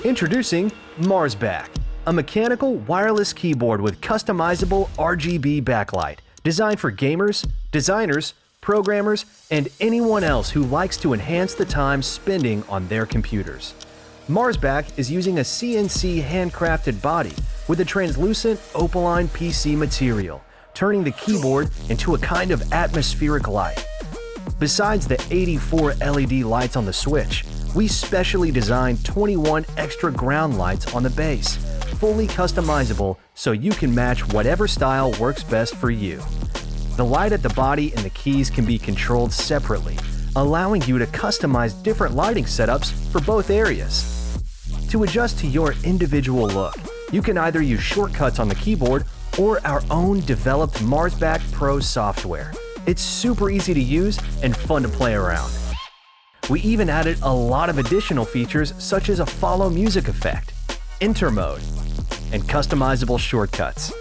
Introducing MarsBack, a mechanical wireless keyboard with customizable RGB backlight designed for gamers, designers, programmers, and anyone else who likes to enhance the time spending on their computers. MarsBack is using a CNC handcrafted body with a translucent opaline PC material, turning the keyboard into a kind of atmospheric light. Besides the 84 LED lights on the switch, we specially designed 21 extra ground lights on the base, fully customizable so you can match whatever style works best for you. The light at the body and the keys can be controlled separately, allowing you to customize different lighting setups for both areas. To adjust to your individual look, you can either use shortcuts on the keyboard or our own developed MarsBack Pro software. It's super easy to use and fun to play around. We even added a lot of additional features such as a follow music effect, enter mode, and customizable shortcuts.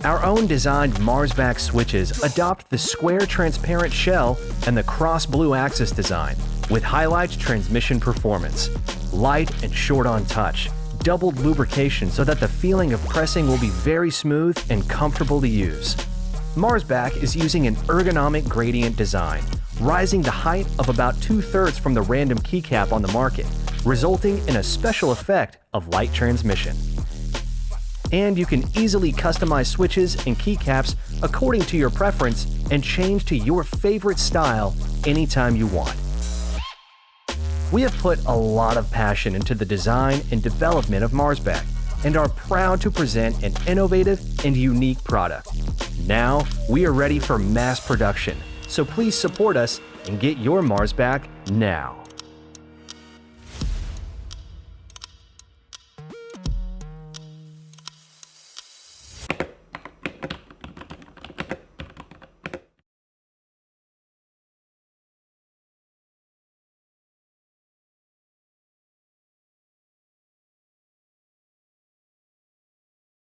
Our own designed MarsBack switches adopt the square transparent shell and the cross blue axis design with highlight transmission performance, light and short on touch, doubled lubrication so that the feeling of pressing will be very smooth and comfortable to use. MarsBack is using an ergonomic gradient design, rising the height of about 2/3 from the random keycap on the market, resulting in a special effect of light transmission. And you can easily customize switches and keycaps according to your preference and change to your favorite style anytime you want. We have put a lot of passion into the design and development of MarsBack and are proud to present an innovative and unique product. Now, we are ready for mass production, so please support us and get your MarsBack now.